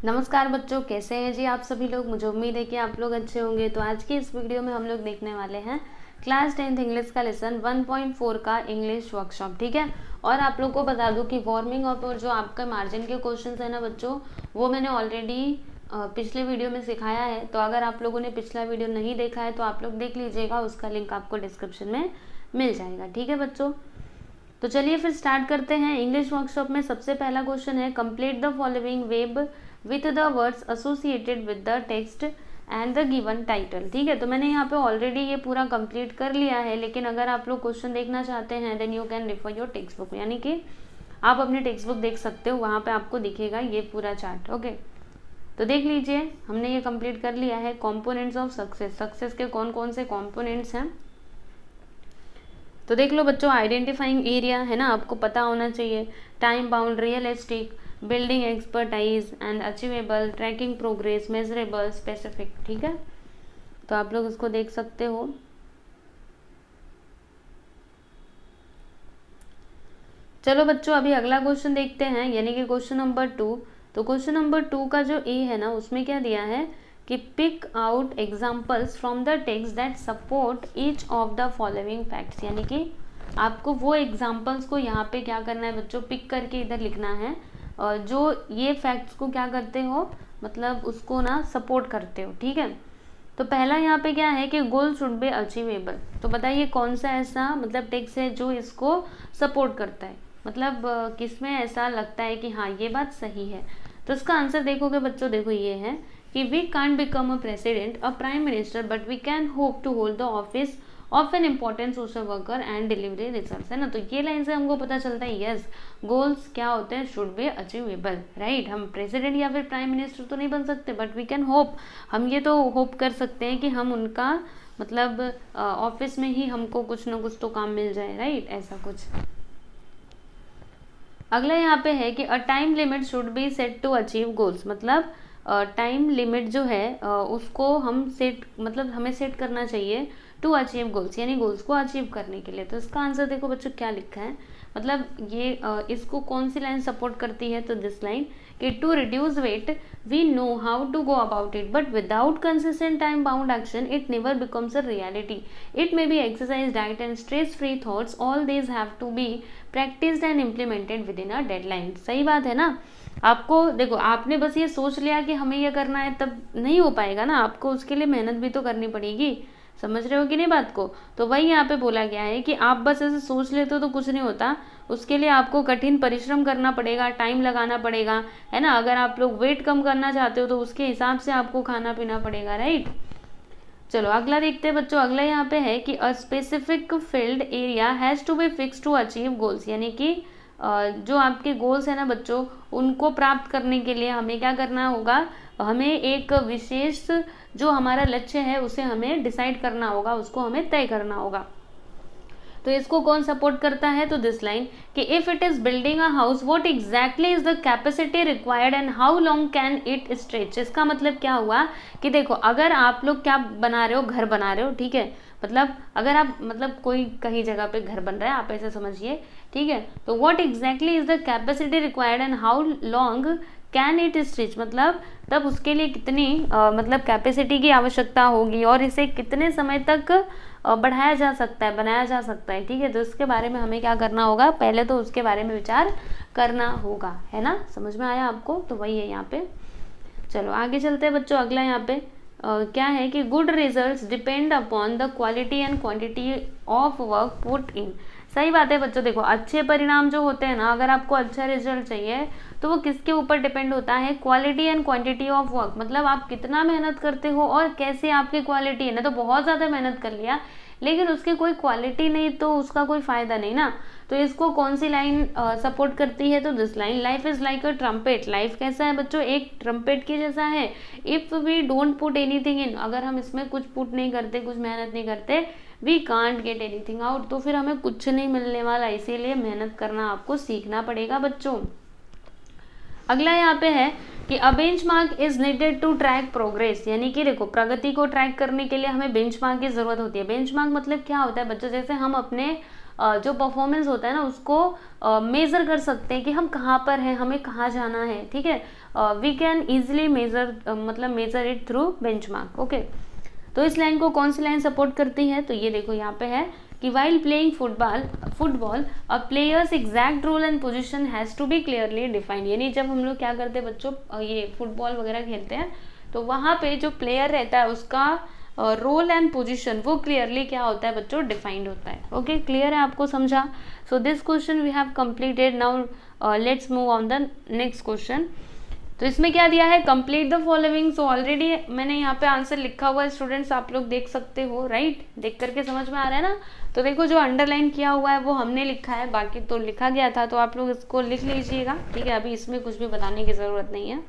नमस्कार बच्चों, कैसे हैं जी आप सभी लोग। मुझे उम्मीद है कि आप लोग अच्छे होंगे। तो आज की इस वीडियो में हम लोग देखने वाले हैं क्लास 10th इंग्लिश का लेसन 1.4 का इंग्लिश वर्कशॉप। ठीक है, और आप लोग को बता दूं कि वार्मिंग अप और जो आपका मार्जिन के क्वेश्चंस है ना बच्चों, वो मैंने ऑलरेडी पिछले वीडियो में सिखाया है। तो अगर आप लोगों ने पिछला वीडियो नहीं देखा है तो आप लोग देख लीजिएगा, उसका लिंक आपको डिस्क्रिप्शन में मिल जाएगा। ठीक है बच्चों, तो चलिए फिर स्टार्ट करते हैं। इंग्लिश वर्कशॉप में सबसे पहला क्वेश्चन है, complete the following web with the words associated with the text and the given title. ठीक है, तो मैंने यहाँ पे ऑलरेडी ये पूरा कंप्लीट कर लिया है, लेकिन अगर आप लोग क्वेश्चन देखना चाहते हैं then you can refer your text book, यानी कि आप अपनी टेक्स्ट बुक देख सकते हो, वहाँ पे आपको दिखेगा ये पूरा चार्ट। ओके, तो देख लीजिए, हमने ये कंप्लीट कर लिया है। कॉम्पोनेंट्स ऑफ सक्सेस, सक्सेस के कौन कौन से कॉम्पोनेंट्स हैं तो देख लो बच्चों। आइडेंटिफाइंग एरिया है ना, आपको पता होना चाहिए। Time bound, realistic, building expertise and achievable, tracking progress, measurable, specific. ठीक है, तो आप लोग इसको देख सकते हो। चलो बच्चों, अभी अगला क्वेश्चन देखते हैं, यानी कि क्वेश्चन नंबर 2। तो क्वेश्चन नंबर 2 का जो ए है ना, उसमें क्या दिया है कि pick out examples from the text that support each of the following facts, यानी कि आपको वो एग्जाम्पल्स को यहाँ पे क्या करना है बच्चों, पिक करके इधर लिखना है, और जो ये फैक्ट्स को क्या करते हो, मतलब उसको ना सपोर्ट करते हो। ठीक है, तो पहला यहाँ पे क्या है कि गोल शुड बी अचीवेबल। तो बताइए कौन सा ऐसा मतलब टेक्स्ट है जो इसको सपोर्ट करता है, मतलब किसमें ऐसा लगता है कि हाँ ये बात सही है। तो इसका आंसर देखोगे बच्चों, देखो ये है कि we can't become a president, a prime minister, but we can hope to hold the office of an important social worker and delivery result, है ना। तो ये लाइन से हमको पता चलता है यस, गोल्स क्या होते हैं, शुड बी अचीवेबल, राइट। हम प्रेसिडेंट या फिर प्राइम मिनिस्टर तो नहीं बन सकते, बट वी कैन होप, हम ये तो होप कर सकते हैं कि हम उनका मतलब ऑफिस में ही हमको कुछ ना कुछ तो काम मिल जाए, राइट, ऐसा कुछ। अगला यहाँ पे है कि a time limit should be set to achieve goals, मतलब टाइम लिमिट जो है उसको हम सेट, मतलब हमें सेट करना चाहिए टू अचीव गोल्स, यानी गोल्स को अचीव करने के लिए। तो इसका आंसर देखो बच्चों क्या लिखा है, मतलब ये इसको कौन सी लाइन सपोर्ट करती है, तो दिस लाइन कि to reduce weight we know how to go about it, but without consistent time bound action it never becomes a reality. It may be exercise, diet and stress free thoughts, all these have to be practised and implemented within a deadline. सही बात है ना। आपको देखो, आपने बस ये सोच लिया कि हमें ये करना है तब नहीं हो पाएगा ना, आपको उसके लिए मेहनत भी तो करनी पड़ेगी। समझ रहे हो कि नहीं बात को। तो वही यहाँ पे बोला गया है कि आप बस ऐसे सोच लेते हो तो कुछ नहीं होता, उसके लिए आपको कठिन परिश्रम करना पड़ेगा, टाइम लगाना पड़ेगा, है ना। अगर आप लोग वेट कम करना चाहते हो तो उसके हिसाब से आपको खाना पीना पड़ेगा, राइट। चलो अगला देखते हैं बच्चों। अगला यहाँ पे है कि a specific field area has to be fix to achieve goals, यानी कि जो आपके गोल्स है ना बच्चों, उनको प्राप्त करने के लिए हमें क्या करना होगा, हमें एक विशेष जो हमारा लक्ष्य है उसे हमें डिसाइड करना होगा, उसको हमें तय करना होगा। तो इसको कौन सपोर्ट करता है, तो दिस लाइन कि if it is building a house what exactly is the capacity required and how long can it stretch. इसका मतलब क्या हुआ कि देखो, अगर आप लोग क्या बना रहे हो, घर बना रहे हो, ठीक है, मतलब अगर आप मतलब कोई कहीं जगह पे घर बन रहा है, आप ऐसे समझिए, ठीक है। तो what exactly is the capacity required and how long can it stretch, मतलब तब उसके लिए कितनी मतलब कैपेसिटी की आवश्यकता होगी और इसे कितने समय तक बढ़ाया जा सकता है, बनाया जा सकता है। ठीक है, तो इसके बारे में हमें क्या करना होगा, पहले तो उसके बारे में विचार करना होगा, है ना। समझ में आया आपको, तो वही है यहाँ पे। चलो आगे चलते हैं बच्चों। अगला यहाँ पे क्या है कि good results depend upon the quality and quantity of work put in. सही बात है बच्चों, देखो अच्छे परिणाम जो होते हैं ना, अगर आपको अच्छा रिजल्ट चाहिए तो वो किसके ऊपर डिपेंड होता है, quality and quantity of work, मतलब आप कितना मेहनत करते हो और कैसे आपकी क्वालिटी है ना। तो बहुत ज़्यादा मेहनत कर लिया लेकिन उसकी कोई क्वालिटी नहीं तो उसका कोई फायदा नहीं ना। तो इसको कौन सी लाइन सपोर्ट करती है, तो this line, life is like a trumpet. Life कैसा है बच्चों, एक ट्रम्पेट के जैसा है। If we don't put anything in, अगर हम इसमें कुछ पुट नहीं करते, कुछ मेहनत नहीं करते, we can't get anything out, तो फिर हमें कुछ नहीं मिलने वाला। इसीलिए मेहनत करना आपको सीखना पड़ेगा बच्चों। अगला यहाँ पे है कि a benchmark is needed to track progress, यानी कि देखो प्रगति को ट्रैक करने के लिए हमें बेंचमार्क की जरूरत होती है। बेंचमार्क मतलब क्या होता है बच्चों, जैसे हम अपने जो परफॉर्मेंस होता है ना उसको मेजर कर सकते हैं कि हम कहाँ पर हैं, हमें कहाँ जाना है, ठीक है। We can easily measure it through benchmark. Okay, तो इस लाइन को कौन सी लाइन सपोर्ट करती है? तो ये देखो यहाँ पे है कि while playing football a players exact role and position has to be clearly defined. यानी जब हम लोग क्या करते हैं बच्चों, ये फुटबॉल वगैरह खेलते हैं तो वहाँ पे जो प्लेयर रहता है उसका रोल एंड पोजीशन वो क्लियरली क्या होता है बच्चों, डिफाइंड होता है। ओके, क्लियर है, आपको समझा? So this question we have completed. Now let's move on the next question. तो इसमें क्या दिया है, complete the following. So already मैंने यहाँ पे आंसर लिखा हुआ है स्टूडेंट्स, आप लोग देख सकते हो, राइट? देख करके समझ में आ रहा है ना? तो देखो जो अंडरलाइन किया हुआ है वो हमने लिखा है, बाकी तो लिखा गया था, तो आप लोग इसको लिख लीजिएगा, ठीक है? अभी इसमें कुछ भी बताने की ज़रूरत नहीं है।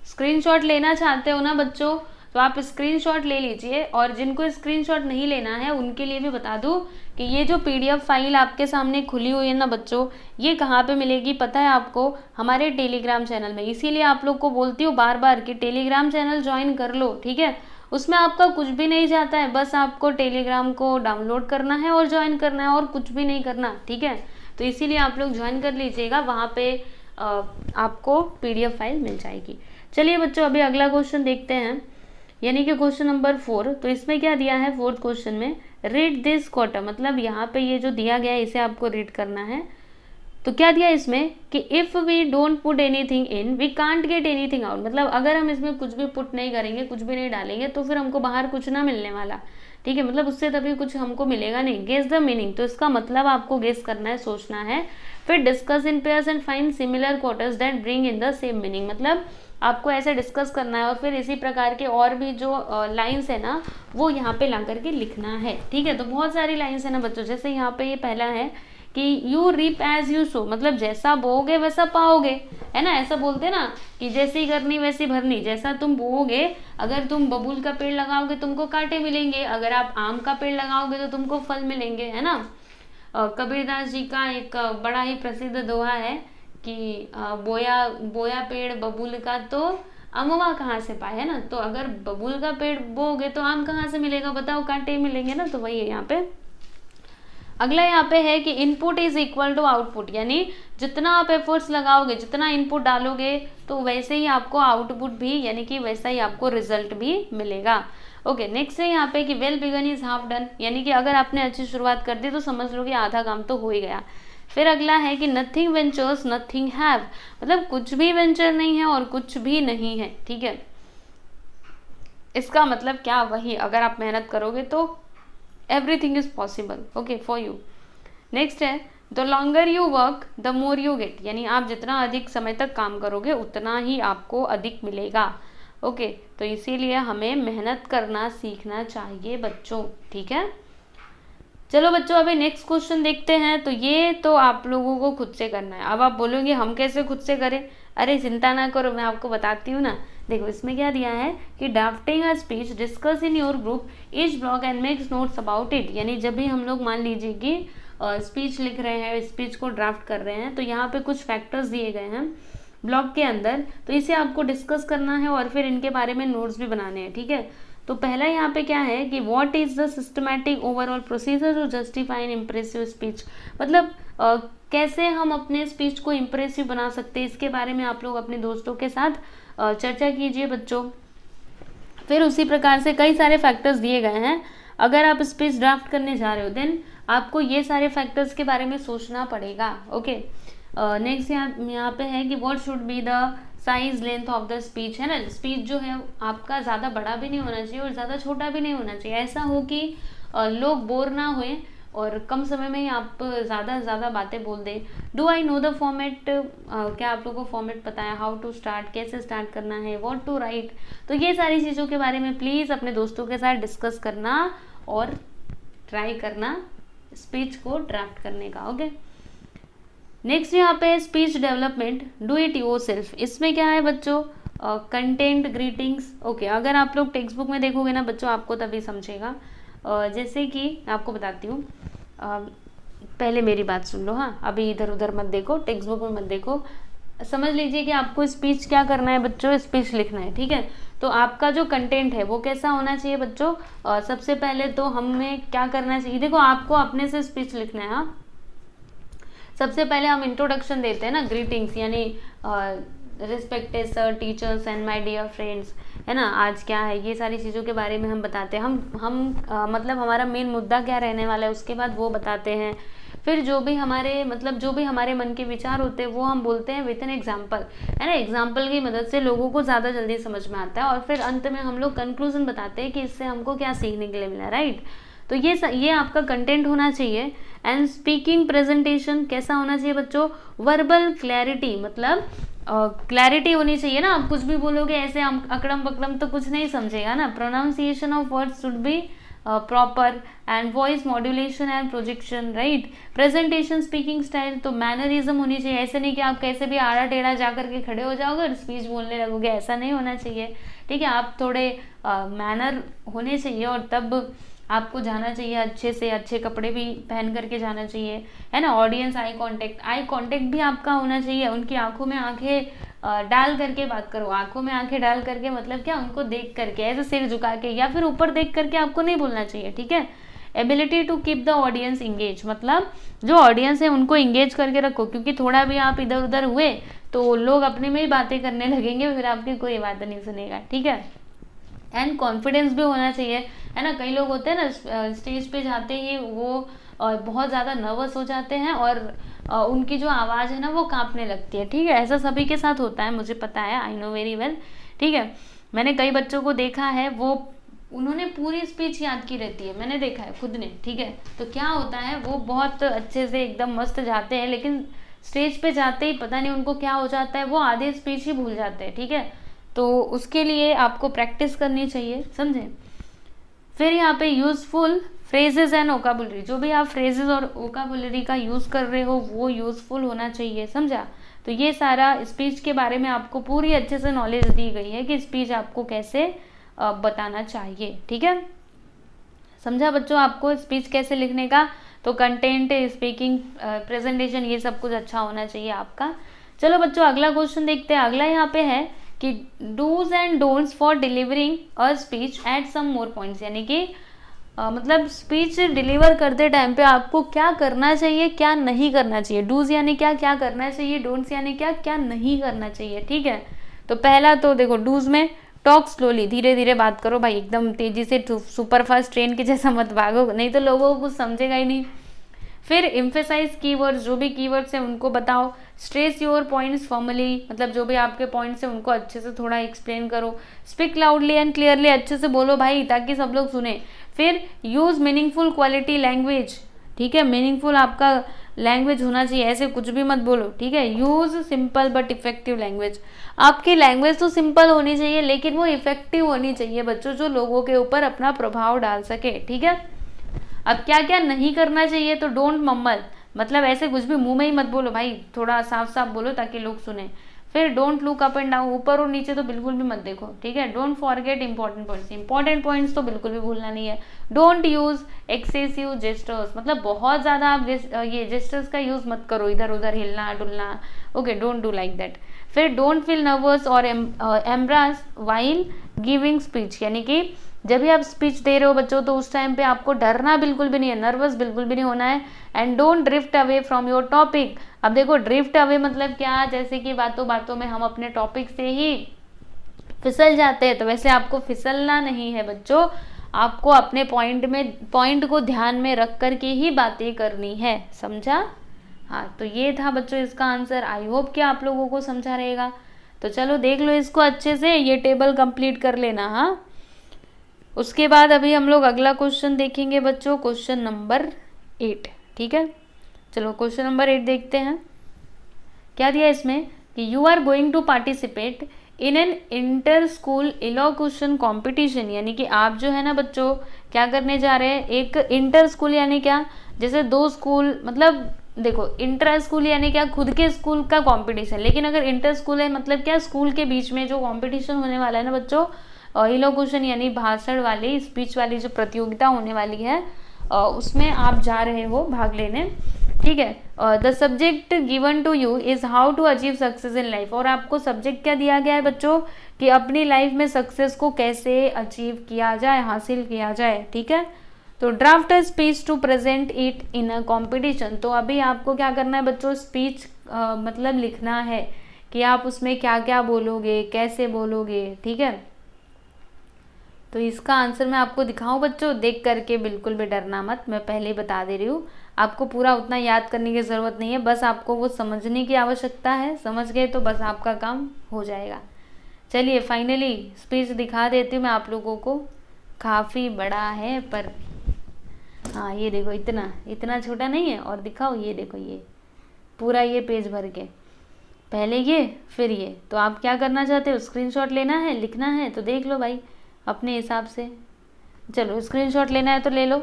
स्क्रीनशॉट लेना चाहते हो ना बच्चों, तो आप स्क्रीनशॉट ले लीजिए, और जिनको स्क्रीनशॉट नहीं लेना है उनके लिए भी बता दूं कि ये जो पीडीएफ फाइल आपके सामने खुली हुई है ना बच्चों, ये कहाँ पे मिलेगी पता है आपको? हमारे टेलीग्राम चैनल में। इसीलिए आप लोग को बोलती हूँ बार बार कि टेलीग्राम चैनल ज्वाइन कर लो, ठीक है? उसमें आपका कुछ भी नहीं जाता है, बस आपको टेलीग्राम को डाउनलोड करना है और ज्वाइन करना है, और कुछ भी नहीं करना, ठीक है? तो इसीलिए आप लोग ज्वाइन कर लीजिएगा, वहाँ पे आपको पीडीएफ फाइल मिल जाएगी। चलिए बच्चों, अभी अगला क्वेश्चन देखते हैं, यानी कि क्वेश्चन नंबर 4। तो इसमें क्या दिया है 4th क्वेश्चन में, रीड दिस क्वार्टर, मतलब यहाँ पे ये जो दिया गया है इसे आपको रीड करना है। तो क्या दिया इसमें कि if we don't put anything in we can't get anything out, मतलब अगर हम इसमें कुछ भी पुट नहीं करेंगे, कुछ भी नहीं डालेंगे, तो फिर हमको बाहर कुछ ना मिलने वाला, ठीक है? मतलब उससे तभी कुछ हमको मिलेगा नहीं। गेस द मीनिंग, तो इसका मतलब आपको गेस करना है, सोचना है। फिर discuss in pairs and find similar quarters that bring in the same meaning, मतलब आपको ऐसे डिस्कस करना है और फिर इसी प्रकार के और भी जो लाइंस है ना वो यहाँ पे ला करके लिखना है, ठीक है? तो बहुत सारी लाइंस है ना बच्चों, जैसे यहाँ पे ये पहला है कि you reap as you sow, मतलब जैसा बोओगे वैसा पाओगे, है ना? ऐसा बोलते हैं ना कि जैसी करनी वैसी भरनी, जैसा तुम बोओगे, अगर तुम बबूल का पेड़ लगाओगे तुमको कांटे मिलेंगे, अगर आप आम का पेड़ लगाओगे तो तुमको फल मिलेंगे, है ना? कबीरदास जी का एक बड़ा ही प्रसिद्ध दोहा है कि बोया पेड़ बबूल का तो अमवा कहाँ से पाए, है ना? तो अगर बबूल का पेड़ बोओगे तो आम कहाँ से मिलेगा बताओ, कांटे मिलेंगे ना। तो वही है यहाँ पे। अगला यहाँ पे है कि input is equal to output, यानी जितना आप एफर्ट्स लगाओगे, जितना इनपुट डालोगे, तो वैसे ही आपको आउटपुट भी, यानी कि वैसा ही आपको रिजल्ट भी मिलेगा। ओके, नेक्स्ट है यहाँ पे कि well begun is half done, यानी कि अगर आपने अच्छी शुरुआत कर दी तो समझ लो कि आधा काम तो हो ही गया। फिर अगला है कि नथिंग वेंचर्स नथिंग हैव, मतलब कुछ भी वेंचर नहीं है और कुछ भी नहीं है, ठीक है? इसका मतलब क्या, वही अगर आप मेहनत करोगे तो everything is possible, okay, for you. Next है the longer you work the more you get, यानी आप जितना अधिक समय तक काम करोगे उतना ही आपको अधिक मिलेगा। ओके, तो इसीलिए हमें मेहनत करना सीखना चाहिए बच्चों, ठीक है? चलो बच्चों, अभी नेक्स्ट क्वेश्चन देखते हैं। तो ये तो आप लोगों को खुद से करना है। अब आप बोलोगे हम कैसे खुद से करें? अरे चिंता ना करो, मैं आपको बताती हूँ ना। देखो इसमें क्या दिया है कि drafting a speech discuss in your group each block and makes notes about it, यानी जब भी हम लोग मान लीजिए कि स्पीच लिख रहे हैं, स्पीच को ड्राफ्ट कर रहे हैं, तो यहाँ पे कुछ फैक्टर्स दिए गए हैं ब्लॉक के अंदर, तो इसे आपको डिस्कस करना है और फिर इनके बारे में नोट्स भी बनाने हैं, ठीक है? तो पहला यहाँ पे क्या है कि what is the systematic overall procedure to justify an impressive speech, मतलब कैसे हम अपने स्पीच को इम्प्रेसिव बना सकते हैं, इसके बारे में आप लोग अपने दोस्तों के साथ चर्चा कीजिए बच्चों। फिर उसी प्रकार से कई सारे फैक्टर्स दिए गए हैं। अगर आप स्पीच ड्राफ्ट करने जा रहे हो देन आपको ये सारे फैक्टर्स के बारे में सोचना पड़ेगा। ओके, नेक्स्ट यहाँ पे है कि what should be the size length of the speech, है ना? स्पीच जो है आपका ज़्यादा बड़ा भी नहीं होना चाहिए और ज़्यादा छोटा भी नहीं होना चाहिए, ऐसा हो कि लोग बोर ना हुए और कम समय में ही आप ज़्यादा से ज़्यादा बातें बोल दें। Do I know the format, क्या आप लोगों को फॉर्मेट पता है? हाउ टू स्टार्ट, कैसे स्टार्ट करना है? व्हाट टू राइट, तो ये सारी चीज़ों के बारे में प्लीज़ अपने दोस्तों के साथ डिस्कस करना और ट्राई करना स्पीच को ड्राफ्ट करने का। ओके, नेक्स्ट यहाँ पे speech development, do it yourself. इसमें क्या है बच्चों? Content, greetings. ओके, अगर आप लोग टेक्स्ट बुक में देखोगे ना बच्चों आपको तभी समझेगा। जैसे कि आपको बताती हूँ, पहले मेरी बात सुन लो, हाँ, अभी इधर उधर मत देखो, टेक्स्ट बुक में मत देखो। समझ लीजिए कि आपको स्पीच क्या करना है बच्चों, स्पीच लिखना है, ठीक है? तो आपका जो कंटेंट है वो कैसा होना चाहिए बच्चों? सबसे पहले तो हमें क्या करना चाहिए, देखो आपको अपने से स्पीच लिखना है। हाँ, सबसे पहले हम इंट्रोडक्शन देते हैं ना, ग्रीटिंग्स यानी respected sir, teachers and my dear friends, है ना, आज क्या है, ये सारी चीज़ों के बारे में हम बताते हैं। मतलब हमारा मेन मुद्दा क्या रहने वाला है, उसके बाद वो बताते हैं। फिर जो भी हमारे मन के विचार होते हैं वो हम बोलते हैं विद एन एग्जाम्पल, है ना, एग्जाम्पल की मदद से लोगों को ज़्यादा जल्दी समझ में आता है। और फिर अंत में हम लोग कंक्लूजन बताते हैं कि इससे हमको क्या सीखने के लिए मिला, राइट। तो ये आपका कंटेंट होना चाहिए। एंड स्पीकिंग प्रेजेंटेशन कैसा होना चाहिए बच्चों, वर्बल क्लैरिटी, मतलब क्लैरिटी होनी चाहिए ना। आप कुछ भी बोलोगे ऐसे अकड़म बकड़म तो कुछ नहीं समझेगा ना। Pronunciation of words should be proper and voice modulation and projection, right. Presentation speaking style, तो मैनरिज्म होनी चाहिए। ऐसे नहीं कि आप कैसे भी आड़ा टेढ़ा जा करके खड़े हो जाओगे और स्पीच बोलने लगोगे, ऐसा नहीं होना चाहिए, ठीक है। आप थोड़े मैनर होने चाहिए और तब आपको जाना चाहिए अच्छे से, अच्छे कपड़े भी पहन करके जाना चाहिए, है ना। ऑडियंस आई कांटेक्ट भी आपका होना चाहिए। उनकी आंखों में आंखें डाल करके बात करो। आंखों में आंखें डाल करके मतलब क्या, उनको देख करके, ऐसे सिर झुका के या फिर ऊपर देख करके आपको नहीं बोलना चाहिए, ठीक है। Ability to keep the audience engage, मतलब जो ऑडियंस है उनको इंगेज करके रखो, क्योंकि थोड़ा भी आप इधर उधर हुए तो लोग अपने में ही बातें करने लगेंगे, फिर आपकी कोई बात नहीं सुनेगा, ठीक है। एंड कॉन्फिडेंस भी होना चाहिए, है ना। कई लोग होते हैं ना स्टेज पे जाते ही वो बहुत ज़्यादा नर्वस हो जाते हैं और उनकी जो आवाज़ है ना वो कांपने लगती है, ठीक है। ऐसा सभी के साथ होता है, मुझे पता है, आई नो वेरी वेल, ठीक है। मैंने कई बच्चों को देखा है, वो उन्होंने पूरी स्पीच याद की रहती है, मैंने देखा है खुद ने, ठीक है। तो क्या होता है, वो बहुत अच्छे से एकदम मस्त जाते हैं, लेकिन स्टेज पे जाते ही पता नहीं उनको क्या हो जाता है, वो आधे स्पीच ही भूल जाते हैं, ठीक है। तो उसके लिए आपको प्रैक्टिस करनी चाहिए, समझे। फिर यहाँ पे यूजफुल फ्रेजेस एंड वोकाबुलरी, जो भी आप फ्रेजेस और वोकाबुलरी का यूज़ कर रहे हो वो यूजफुल होना चाहिए, समझा। तो ये सारा स्पीच के बारे में आपको पूरी अच्छे से नॉलेज दी गई है कि स्पीच आपको कैसे बताना चाहिए, ठीक है। समझा बच्चों आपको स्पीच कैसे लिखने का। तो कंटेंट, स्पीकिंग, प्रेजेंटेशन, ये सब कुछ अच्छा होना चाहिए आपका। चलो बच्चों अगला क्वेश्चन देखते हैं। अगला यहाँ पे है कि dos and don'ts for delivering a speech at some more points, यानी कि मतलब स्पीच डिलीवर करते टाइम पे आपको क्या करना चाहिए, क्या नहीं करना चाहिए। डूज यानी क्या करना चाहिए, डोंट्स यानी क्या नहीं करना चाहिए, ठीक है। तो पहला तो देखो, डूज में टॉक स्लोली, धीरे धीरे बात करो भाई, एकदम तेजी से सुपर फास्ट ट्रेन के जैसा मत भागो, नहीं तो लोगों को कुछ समझेगा ही नहीं। फिर एम्फेसाइज कीवर्ड्स, जो भी कीवर्ड्स हैं उनको बताओ। स्ट्रेस योर पॉइंट्स फॉर्मली, मतलब जो भी आपके पॉइंट्स हैं उनको अच्छे से थोड़ा एक्सप्लेन करो। स्पीक लाउडली एंड क्लियरली, अच्छे से बोलो भाई ताकि सब लोग सुने। फिर यूज़ मीनिंगफुल क्वालिटी लैंग्वेज, ठीक है, मीनिंगफुल आपका लैंग्वेज होना चाहिए, ऐसे कुछ भी मत बोलो, ठीक है। Use simple but effective language, आपकी लैंग्वेज तो सिंपल होनी चाहिए लेकिन वो इफेक्टिव होनी चाहिए बच्चों, जो लोगों के ऊपर अपना प्रभाव डाल सके, ठीक है। अब क्या क्या नहीं करना चाहिए, तो डोंट मम्मल, मतलब ऐसे कुछ भी मुंह में ही मत बोलो भाई, थोड़ा साफ साफ बोलो ताकि लोग सुने। फिर don't look up and down, ऊपर और नीचे तो बिल्कुल भी मत देखो, ठीक है। डोंट फॉरगेट इंपॉर्टेंट पॉइंट्स तो बिल्कुल भी भूलना नहीं है। डोंट यूज एक्सेसिव जेस्टर्स, मतलब बहुत ज़्यादा आप ये जेस्टर्स का यूज़ मत करो, इधर उधर हिलना डुलना, okay, don't do like that. फिर डोंट फील नर्वस और एम्ब्रास वाइल गिविंग स्पीच, यानी कि जब भी आप स्पीच दे रहे हो बच्चों तो उस टाइम पे आपको डरना बिल्कुल भी नहीं है, नर्वस बिल्कुल भी नहीं होना है। And don't drift away from your topic. अब देखो ड्रिफ्ट अवे मतलब क्या, जैसे कि बातों बातों में हम अपने टॉपिक से ही फिसल जाते हैं, तो वैसे आपको फिसलना नहीं है बच्चों, आपको अपने पॉइंट को ध्यान में रख करके ही बातें करनी है, समझा। हाँ, तो ये था बच्चों इसका आंसर। आई होप कि आप लोगों को समझा रहेगा। तो चलो देख लो इसको अच्छे से, ये टेबल कंप्लीट कर लेना। हाँ, उसके बाद अभी हम लोग अगला क्वेश्चन देखेंगे बच्चों, क्वेश्चन नंबर 8, ठीक है। चलो क्वेश्चन नंबर 8 देखते हैं। क्या दिया इसमें कि you are going to participate in an inter school elocution competition, यानी कि आप जो है ना बच्चों क्या करने जा रहे हैं, एक इंटर स्कूल यानी क्या, जैसे दो स्कूल, मतलब देखो इंटर स्कूल यानी क्या, खुद के स्कूल का कंपटीशन, लेकिन अगर इंटर स्कूल है मतलब क्या, स्कूल के बीच में जो कंपटीशन होने वाला है ना बच्चों, इलोक्यूशन यानी भाषण वाली, स्पीच वाली जो प्रतियोगिता होने वाली है उसमें आप जा रहे हो भाग लेने, ठीक है। The subject given to you is how to achieve success in life, और आपको सब्जेक्ट क्या दिया गया है बच्चों कि अपनी लाइफ में सक्सेस को कैसे अचीव किया जाए, हासिल किया जाए, ठीक है। तो draft a speech to present it in a competition. तो अभी आपको क्या करना है बच्चों, स्पीच मतलब लिखना है कि आप उसमें क्या क्या बोलोगे, कैसे बोलोगे, ठीक है। तो इसका आंसर मैं आपको दिखाऊं बच्चों, देख करके बिल्कुल भी डरना मत, मैं पहले ही बता दे रही हूँ। आपको पूरा उतना याद करने की ज़रूरत नहीं है, बस आपको वो समझने की आवश्यकता है। समझ गए तो बस आपका काम हो जाएगा। चलिए फाइनली स्पीच दिखा देती हूँ मैं आप लोगों को। काफ़ी बड़ा है पर हाँ ये देखो, इतना इतना छोटा नहीं है। और दिखाओ, ये देखो, ये पूरा ये पेज भर के, पहले ये फिर ये। तो आप क्या करना चाहते हो, स्क्रीनशॉट लेना है, लिखना है तो देख लो भाई अपने हिसाब से। चलो स्क्रीनशॉट लेना है तो ले लो।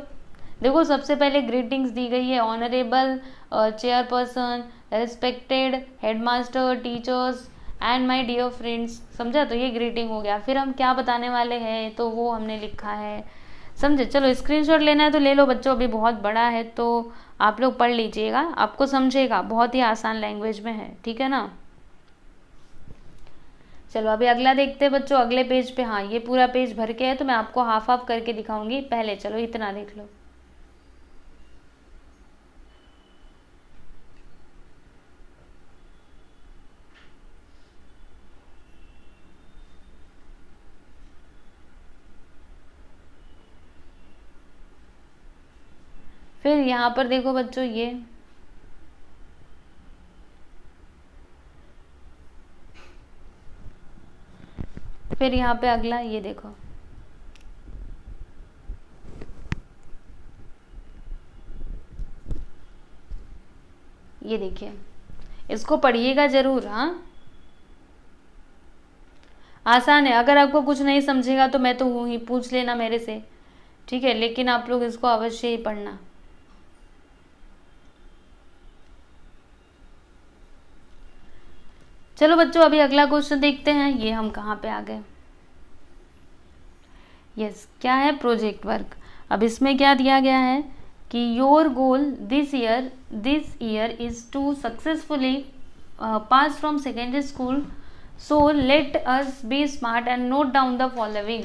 देखो सबसे पहले ग्रीटिंग्स दी गई है, honourable chairperson, respected headmaster, teachers and my dear friends. समझा, तो ये ग्रीटिंग हो गया। फिर हम क्या बताने वाले हैं तो वो हमने लिखा है, समझे। चलो स्क्रीनशॉट लेना है तो ले लो बच्चों, अभी बहुत बड़ा है तो आप लोग पढ़ लीजिएगा, आपको समझेगा, बहुत ही आसान लैंग्वेज में है, ठीक है ना। चलो अभी अगला देखते हैं बच्चों, अगले पेज पे। हाँ ये पूरा पेज भर के है तो मैं आपको हाफ हाफ करके दिखाऊंगी। पहले चलो इतना देख लो। फिर यहाँ पर देखो बच्चों, ये फिर यहाँ पे अगला ये देखो, ये देखिए, इसको पढ़िएगा जरूर। हाँ आसान है, अगर आपको कुछ नहीं समझेगा तो मैं तो हूँ ही, पूछ लेना मेरे से, ठीक है। लेकिन आप लोग इसको अवश्य ही पढ़ना। चलो बच्चों अभी अगला क्वेश्चन देखते हैं, ये हम कहाँ पे आ गए। यस, क्या है, प्रोजेक्ट वर्क। अब इसमें क्या दिया गया है कि your goal this year is to successfully pass from secondary school, so let us be smart and note down the following.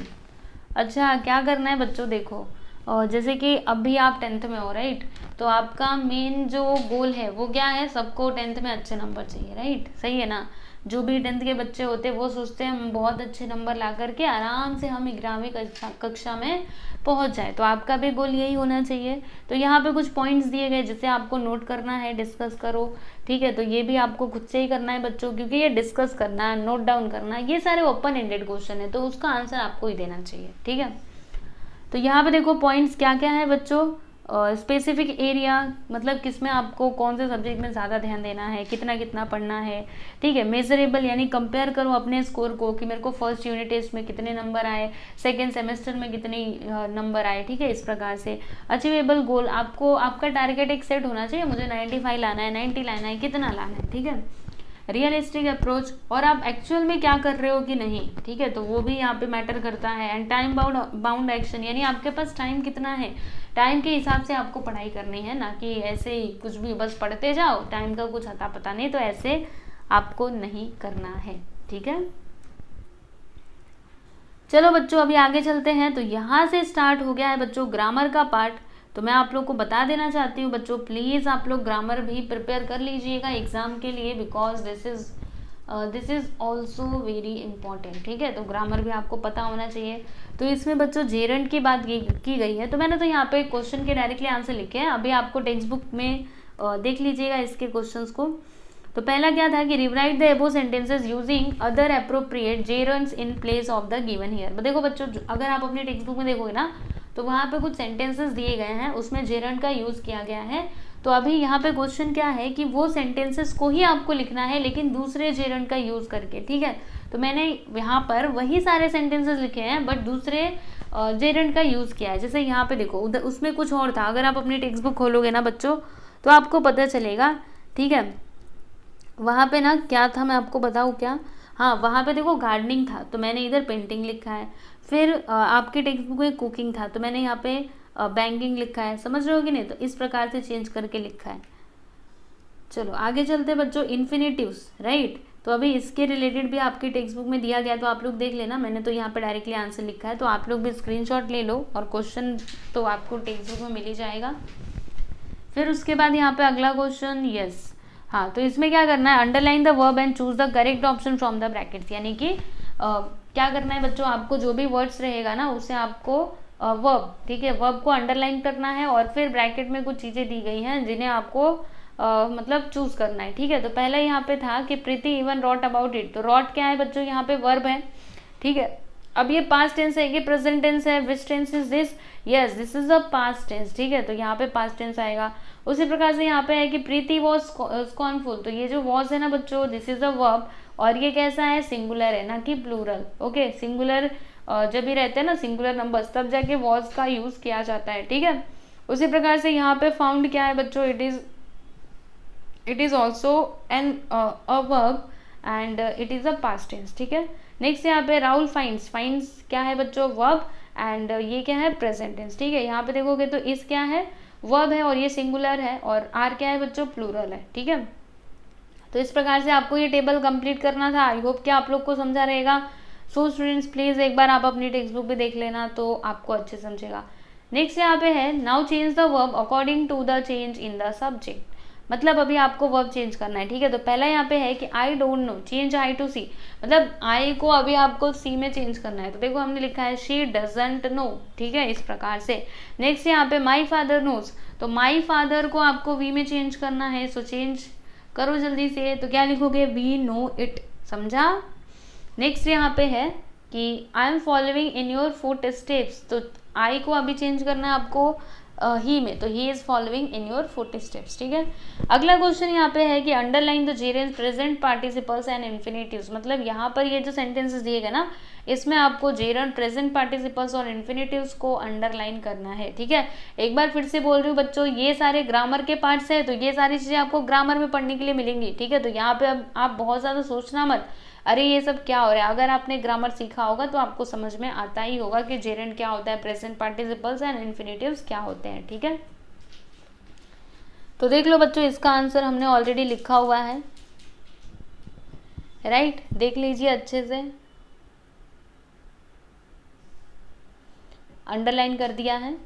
अच्छा क्या करना है बच्चों, देखो जैसे कि अभी आप 10th में हो, राइट। तो आपका मेन जो गोल है वो क्या है, सबको 10th में अच्छे नंबर चाहिए, राइट, सही है ना। जो भी 10th के बच्चे होते हैं वो सोचते हैं हम बहुत अच्छे नंबर ला करके आराम से हम 11वीं कक्षा में पहुंच जाए। तो आपका भी गोल यही होना चाहिए। तो यहाँ पे कुछ पॉइंट्स दिए गए जिसे आपको नोट करना है, डिस्कस करो, ठीक है। तो ये भी आपको खुद से ही करना है बच्चों, क्योंकि ये डिस्कस करना है, नोट डाउन करना है, ये सारे ओपन एंडेड क्वेश्चन है, तो उसका आंसर आपको ही देना चाहिए, ठीक है। तो यहाँ पे देखो पॉइंट्स क्या क्या है बच्चों। स्पेसिफिक एरिया, मतलब किसमें आपको कौन से सब्जेक्ट में ज़्यादा ध्यान देना है, कितना कितना पढ़ना है, ठीक है। मेजरेबल यानी कंपेयर करो अपने स्कोर को कि मेरे को फर्स्ट यूनिट टेस्ट में कितने नंबर आए, सेकेंड सेमेस्टर में कितने नंबर आए, ठीक है, इस प्रकार से। अचीवेबल गोल, आपको आपका टारगेट एक सेट होना चाहिए, मुझे 95 लाना है, 90 लाना है, कितना लाना है, ठीक है। रियलिस्टिक अप्रोच, और आप एक्चुअल में क्या कर रहे हो कि नहीं, ठीक है, तो वो भी यहाँ पे मैटर करता है। एंड टाइम बाउंड एक्शन, यानी आपके पास टाइम कितना है, टाइम के हिसाब से आपको पढ़ाई करनी है, ना कि ऐसे ही कुछ भी बस पढ़ते जाओ, टाइम का कुछ अता पता नहीं, तो ऐसे आपको नहीं करना है, ठीक है। चलो बच्चों अभी आगे चलते हैं। तो यहाँ से स्टार्ट हो गया है बच्चों ग्रामर का पार्ट। तो मैं आप लोग को बता देना चाहती हूँ बच्चों, प्लीज़ आप लोग ग्रामर भी प्रिपेयर कर लीजिएगा एग्ज़ाम के लिए, because this is also very important, ठीक है। तो ग्रामर भी आपको पता होना चाहिए। तो इसमें बच्चों जेरंड की बात की गई है, तो मैंने तो यहाँ पे क्वेश्चन के डायरेक्टली आंसर लिखे हैं, अभी आपको टेक्स्ट बुक में देख लीजिएगा इसके क्वेश्चंस को। तो पहला क्या था कि rewrite the above sentences using other appropriate gerunds in place of the given here. देखो बच्चों अगर आप अपनी टेक्स्ट बुक में देखोगे ना, तो वहाँ पे कुछ सेंटेंसेस दिए गए हैं, उसमें जेरंड का यूज़ किया गया है। तो अभी यहाँ पे क्वेश्चन क्या है कि वो सेंटेंसेस को ही आपको लिखना है, लेकिन दूसरे जेरंड का यूज़ करके, ठीक है। तो मैंने यहाँ पर वही सारे सेंटेंसेस लिखे हैं बट दूसरे जेरंड का यूज़ किया है। जैसे यहाँ पे देखो उधर उसमें कुछ और था, अगर आप अपनी टेक्स्ट बुक खोलोगे ना बच्चों तो आपको पता चलेगा, ठीक है। वहाँ पे ना क्या था, मैं आपको बताऊँ क्या, हाँ वहाँ पे देखो गार्डनिंग था तो मैंने इधर पेंटिंग लिखा है। फिर आपके टेक्स्ट बुक में कुकिंग था तो मैंने यहाँ पे बैंकिंग लिखा है, समझ रहे हो कि नहीं। तो इस प्रकार से चेंज करके लिखा है। चलो आगे चलते बच्चों, इन्फिनेटिव्स, राइट। तो अभी इसके रिलेटेड भी आपकी टेक्स्ट बुक में दिया गया, तो आप लोग देख लेना। मैंने तो यहाँ पे डायरेक्टली आंसर लिखा है, तो आप लोग भी स्क्रीनशॉट ले लो और क्वेश्चन तो आपको टेक्स्ट बुक में मिल ही जाएगा। फिर उसके बाद यहाँ पे अगला क्वेश्चन, यस, हाँ, तो इसमें क्या करना है, underline the verb and choose the correct option from the brackets, यानी कि क्या करना है बच्चों, आपको जो भी वर्ड्स रहेगा ना उससे आपको वर्ब, ठीक है, वर्ब को अंडरलाइन करना है और फिर ब्रैकेट में कुछ चीज़ें दी गई हैं जिन्हें आपको मतलब चूज करना है, ठीक है। तो पहला यहाँ पे था कि प्रीति इवन रॉट अबाउट इट, तो रॉट क्या है बच्चों, यहाँ पे वर्ब है, ठीक है। अब ये पास्ट टेंस है कि प्रेजेंट टेंस है, which tense is this, yes this is a past tense, ठीक है, तो यहाँ पे पास्ट टेंस आएगा। उसी प्रकार से यहाँ पे है कि प्रीति वॉज स्कॉर्नफुल, तो ये जो वॉज है ना बच्चों, दिस इज अ वर्ब, और ये कैसा है, सिंगुलर है ना कि प्लूरल, ओके। सिंगुलर जब भी रहते हैं ना सिंगुलर नंबर्स, तब जाके वॉज का यूज किया जाता है, ठीक है। उसी प्रकार से यहाँ पे फाउंड क्या है बच्चों, it is also an a verb and it is a past tense, ठीक है। नेक्स्ट यहाँ पे राहुल फाइंड्स, फाइंड्स क्या है बच्चों, वर्ब, एंड ये क्या है, प्रेजेंट टेंस, ठीक है। यहाँ पे देखोगे तो इस क्या है, वर्ब है और ये सिंगुलर है, और आर क्या है बच्चों, प्लूरल है, ठीक है। तो इस प्रकार से आपको ये टेबल कंप्लीट करना था। आई होप कि आप लोग को समझा रहेगा। सो स्टूडेंट्स प्लीज एक बार आप अपनी टेक्स्ट बुक भी देख लेना तो आपको अच्छे समझेगा। नेक्स्ट यहाँ पे है, now change the verb according to the change in the subject, मतलब अभी आपको वर्ब चेंज करना है, ठीक है। तो पहला यहाँ पे है कि I don't know, change I to see, मतलब आई को अभी आपको सी में चेंज करना है, तो देखो हमने लिखा है शी डजंट नो, ठीक है, इस प्रकार से। नेक्स्ट यहाँ पे माई फादर नोज, तो माई फादर को आपको वी में चेंज करना है, सो चेंज करो जल्दी से, तो क्या लिखोगे, वी नो इट, समझा। नेक्स्ट यहाँ पे है कि I am following in your foot steps, तो आई को अभी चेंज करना है आपको ही में, तो he is following in your foot steps, ठीक है। अगला क्वेश्चन यहाँ पे है कि underline the Geraint present participles and infinitives, मतलब यहाँ पर ये जो सेंटेंसेस दिए गए ना, इसमें आपको जेरेंट प्रेजेंट पार्टिसिपल्स और इन्फिनेटिव्स को अंडरलाइन करना है, ठीक है। एक बार फिर से बोल रही हूँ बच्चों, ये सारे ग्रामर के पार्ट्स है, तो ये सारी चीजें आपको ग्रामर में पढ़ने के लिए मिलेंगी, ठीक है। तो यहाँ पे अब आप बहुत ज्यादा सोचना मत, अरे ये सब क्या हो रहा है। अगर आपने ग्रामर सीखा होगा तो आपको समझ में आता ही होगा कि जेरेंट क्या होता है, प्रेजेंट पार्टिसिपल्स एंड इन्फिनेटिव्स क्या होते हैं, ठीक है। तो देख लो बच्चों, इसका आंसर हमने ऑलरेडी लिखा हुआ है, राइट, देख लीजिए अच्छे से, अंडरलाइन कर दिया है।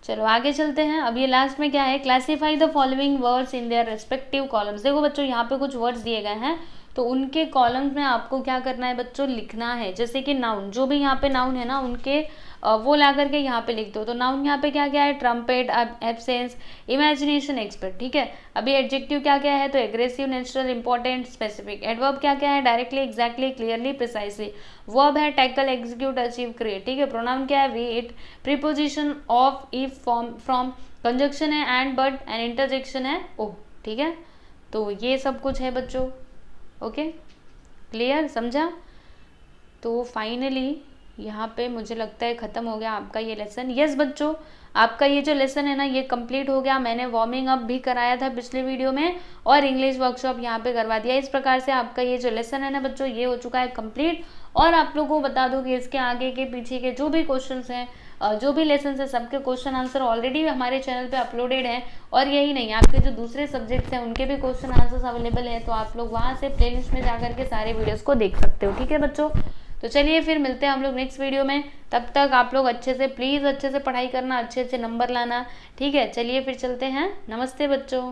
चलो आगे चलते हैं। अब ये लास्ट में क्या है, classify the following words in their respective columns. देखो बच्चों, यहाँ पे कुछ वर्ड्स दिए गए हैं, तो उनके कॉलम्स में आपको क्या करना है बच्चों, लिखना है। जैसे कि नाउन, जो भी यहाँ पे नाउन है ना, उनके वो ला करके यहाँ पे लिख दो। तो नाउन यहाँ पे क्या क्या है, ट्रम्पेट, एब्सेंस, इमेजिनेशन, एक्सपर्ट, ठीक है। अभी एडजेक्टिव क्या क्या है, तो aggressive, natural, important, specific. Adverb क्या क्या है, directly, exactly, clearly, precisely. Verb है टैकल, एग्जीक्यूट, अचीव, क्रिएट, ठीक है। प्रोनाउन क्या है, we, it. Preposition of, if, from. Conjunction है एंड, बट, एंड इंटरजेक्शन है ओ, ठीक है। तो ये सब कुछ है बच्चों, ओके, क्लियर, समझा। तो फाइनली यहाँ पे मुझे लगता है ख़त्म हो गया आपका ये लेसन। यस बच्चों, आपका ये जो लेसन है ना, ये कंप्लीट हो गया। मैंने वार्मिंग अप भी कराया था पिछले वीडियो में, और इंग्लिश वर्कशॉप यहाँ पे करवा दिया। इस प्रकार से आपका ये जो लेसन है ना बच्चों, ये हो चुका है कंप्लीट। और आप लोगों को बता दूँ कि इसके आगे के पीछे के जो भी क्वेश्चंस हैं, जो भी लेसन है, सबके क्वेश्चन आंसर ऑलरेडी हमारे चैनल पे अपलोडेड है। और यही नहीं, आपके जो दूसरे सब्जेक्ट्स हैं उनके भी क्वेश्चन आंसर्स अवेलेबल है, तो आप लोग वहाँ से प्लेलिस्ट में जाकर के सारे वीडियोस को देख सकते हो, ठीक है बच्चों। तो चलिए फिर मिलते हैं हम लोग नेक्स्ट वीडियो में। तब तक आप लोग अच्छे से, प्लीज़ अच्छे से पढ़ाई करना, अच्छे अच्छे नंबर लाना, ठीक है। चलिए फिर चलते हैं, नमस्ते बच्चों।